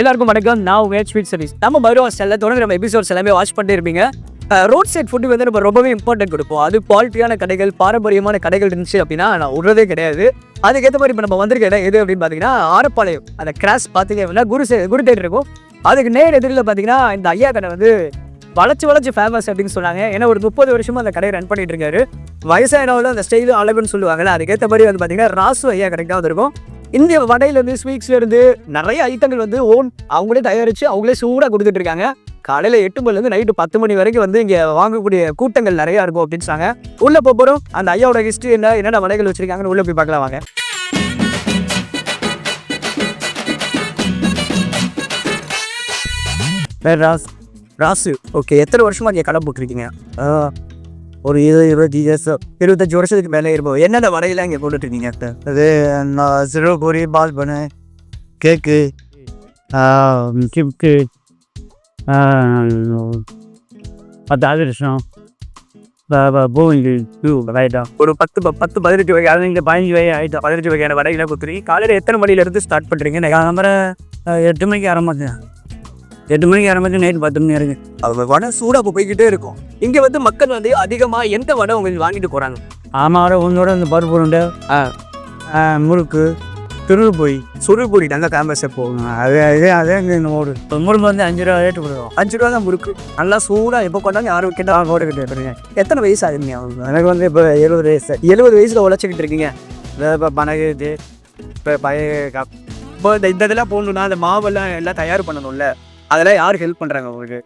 எல்லாருக்கும் வணக்கம். நான் உங்கள் ஸ்வீட் சர்வீஸ். நம்ம மதுரை ஹாஸ்டலில் தொடர்ந்து நம்ம எபிசோட்ஸ் எல்லாமே வாட்ச் பண்ணிட்டு இருப்பீங்க. ரோட் சைட் ஃபுட்டு வந்து நம்ம ரொம்பவே இம்பார்ட்டன்ட் கொடுப்போம். அது குவாலிட்டியான கடைகள், பாரம்பரியமான கடைகள் இருந்துச்சு அப்படின்னா நான் விடுறதே கிடையாது. அதுக்கேற்ற மாதிரி இப்போ நம்ம வந்திருக்க இடம் எது அப்படின்னு பார்த்தீங்கன்னா ஆரப்பாளையம். அந்த கிராஸ் பார்த்தீங்க அப்படின்னா குரு தேட்டர் இருக்கும். அதுக்கு நேர் எதிரில் பார்த்தீங்கன்னா இந்த ஐயா கடை வந்து வளர்ச்சி ஃபேமஸ் அப்படின்னு சொன்னாங்க. ஏன்னா ஒரு 30 வருஷமாக அந்த கடையை ரன் பண்ணிட்டு இருக்காரு. வயசானவங்களும் அந்த ஸ்டைலும் அழகுன்னு சொல்லுவாங்கல்ல, அதுக்கேற்ற மாதிரி வந்து பார்த்தீங்கன்னா ராசு ஐயா கடைக்கு தான் வந்திருக்கும். இந்திய வடையிலேருந்து ஸ்வீட்ஸ்லேருந்து நிறைய ஐட்டங்கள் வந்து அவங்களே தயாரித்து அவங்களே சூடாக கொடுத்துட்டு இருக்காங்க. காலையில் 8 மணிலேருந்து நைட்டு 10 மணி வரைக்கும் வந்து இங்கே வாங்கக்கூடிய கூட்டங்கள் நிறையா இருக்கும் அப்படின்னு சொன்னாங்க. உள்ளே போகிறோம். அந்த ஐயாவோட ஹிஸ்ட்ரி என்னென்ன வடைகள் வச்சுருக்காங்கன்னு உள்ளே போய் பார்க்கலாம் வாங்க. ராசு ஓகே. எத்தனை வருஷமாக இங்கே கடை போட்டுருக்கீங்க? ஒரு 25 வருஷத்துக்கு மேலே இருப்போம். என்னென்ன வடையெல்லாம் இங்கே போட்டுட்ருக்கீங்க? அது சிறுபூரி, பால்பனு, கேக்கு, சிப்ஸு, அதிரசம், பூங்கி, ரைட்டா ஒரு 10-15 வகை, 15 வகை ஐட்டம், 15 வகையான வடைகளை கொடுத்துருக்கீங்க. காலையில் எத்தனை மணிலேருந்து ஸ்டார்ட் பண்ணுறீங்க? நம்பரை 8 மணிக்கு ஆரம்பிச்சேன். 8 மணிக்கு ஆரம்பிச்சு நைட்டு 10 மணி வரைக்கும் அவங்க வடை சூடாக போய்கிட்டே இருக்கும். இங்கே வந்து மக்கள் வந்து அதிகமாக எந்த வடை உங்களுக்கு வாங்கிட்டு போகிறாங்க? ஆமாம், உங்களோட இந்த பருப்பு உருண்டை, முறுக்கு, சுருள்பொடி நல்லா ஃபேமஸாக போகும். அதே இங்கே ஓடு. முறுக்கு வந்து 5 ரூபா ரேட்டு கொடுக்கும். 5 ரூபா தான் முறுக்கு. நல்லா சூடாக எப்போ கொண்டாங்க யாரும் கேட்டால் ஓடிக்கிட்டு. எத்தனை வயசு ஆகுதுங்க? எனக்கு வந்து இப்போ 70 வயசு. 70 வயசில் உழைச்சிக்கிட்டு இருக்கீங்க. இப்போ பனகு இது இப்போ இப்போ இந்த இதெல்லாம் போடணுன்னா அந்த மாவெல்லாம் எல்லாம் தயார் பண்ணணும்ல, அதெல்லாம் யார் ஹெல்ப் பண்ணுறாங்க உங்களுக்கு?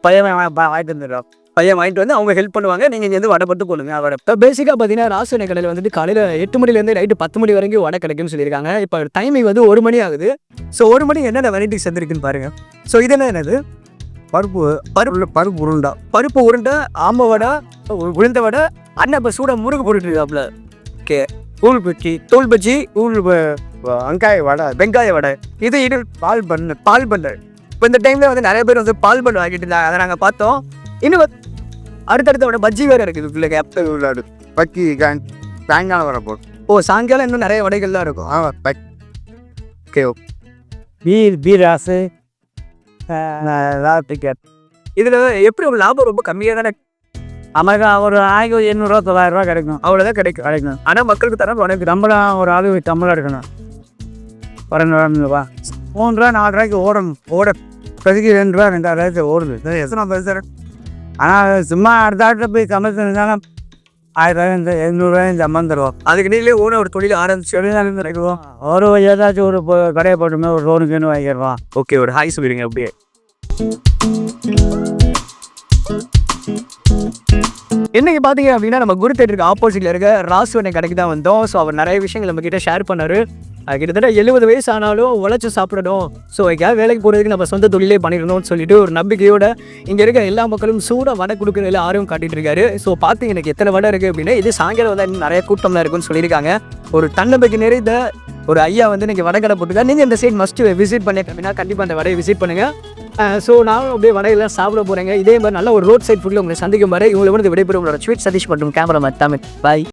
பையன் வாங்கிட்டு வந்துடுறோம். பையன் வாங்கிட்டு வந்து அவங்க ஹெல்ப் பண்ணுவாங்க. நீங்கள் இங்கேருந்து வடை பட்டு போடுங்க. வடை இப்போ பேசிக்காக பார்த்தீங்கன்னா ராசு எண்ணெய் கடையில் வந்துட்டு காலையில் 8 மணிலேருந்து நைட்டு 10 மணி வரைக்கும் வடை கிடைக்கும்னு சொல்லியிருக்காங்க. இப்போ டைமிங் வந்து 1 மணி ஆகுது. ஸோ 1 மணி என்னென்ன வெரைட்டிஸ் வந்துருக்குன்னு பாருங்கள். ஸோ இது என்னது? பருப்பு உருண்டை, பருப்பு உருண்டை, ஆமை வடை, உளுந்த வடை. அண்ணன் இப்போ சூடாக முறுக்கு போட்டுருக்காப்புல. ஓகே. தூள் பஜ்ஜி, வெங்காய வடை, இது பால் பண்ணு. இப்போ இந்த டைமில் வந்து நிறைய பேர் வந்து பால் பண்ணு வாங்கிட்டு இருந்தாங்க. அதை நாங்கள் பார்த்தோம். இன்னும் அடுத்தடுத்த விட பஜ்ஜி வேறு இருக்குது. பிள்ளைங்க பக்கி சாயங்காலம் வர போகும். சாயங்காலம் இன்னும் நிறைய வடைகள்லாம் இருக்கும். ஓகே. பீராசு, இதில் எப்படி ஒரு லாபம் ரொம்ப கம்மியாக தானே? நமக்கு ஒரு 800 900 கிடைக்கும். அவ்வளோதான் கிடைக்கும். ஆனால் மக்களுக்கு தர உனக்கு நம்மளாம் ஒரு ஆளு தமிழாக இருக்கணும். 12 ரூபா 3 ரூபா 4 ரூபாய்க்கு ஓட கதிக்கு 2 ரூபா 2 ரூபாய்க்கு ஓடுது. எத்தனை பேசுகிறேன். ஆனால் சும்மா அடுத்த ஆட்டில் போய் சமைச்சிருந்தாலும் 1000 ரூபாய் 700 ரூபாய் சம்பந்தம் தருவோம். அதுக்கு நீங்களே ஒரு தொழில் ஆரம்பிச்சு கிடைக்கும். ஒரு ஏதாச்சும் ஒரு கடையை போட்டுமே ஒரு லோனுக்குன்னு வாங்கிடுவான். ஓகே. ஒரு ஹாய் சொல்லிடுங்க அப்படியே. என்னைக்கு பார்த்தீங்க அப்படின்னா நம்ம குரு தேட்டருக்கு ஆப்போசிட்டில் இருக்க ராசு எண்ணெய் கடைக்கு தான் வந்தோம். ஸோ அவர் நிறைய விஷயங்கள் நம்மக்கிட்ட ஷேர் பண்ணார். கிட்டத்தட்ட 70 வயசு ஆனாலும் உழைச்சி சாப்பிடணும். ஸோ எங்கேயாவது வேலைக்கு போகிறதுக்கு நம்ம சொந்த தொழிலே பண்ணிடணும்னு சொல்லிட்டு ஒரு நம்பிக்கையோட இங்கே இருக்க எல்லா மக்களும் சூடாக வடை கொடுக்குறதுல ஆர்வம் காட்டிகிட்டு இருக்காரு. ஸோ பார்த்து எனக்கு எத்தனை வடை இருக்குது அப்படின்னா இது சாயங்காலம் வந்து இன்னும் நிறைய கூட்டம்லாம் இருக்குன்னு சொல்லியிருக்காங்க. ஒரு தன்னம்பிக்கை நிறைந்த ஒரு ஐயா வந்து நீங்கள் வடை கடை போட்டுருக்கா. நீங்கள் இந்த சைட் மஸ்ட்டு விசிட் பண்ணிட்டு அப்படின்னா கண்டிப்பாக அந்த வடையை விசிட் பண்ணுங்கள். ஸோ நானும் அப்படியே வடையெல்லாம் சாப்பிட போகிறேங்க. இதே மாதிரி நல்ல ஒரு ரோட் சைட் ஃபுட்டில் உங்களை சந்திக்கும் வரை இவங்களை வந்து விடைபெறும் உங்களோட ஸ்வீட் சதீஷ் மற்றும் கேமராமேன் தமிழ். பாய்.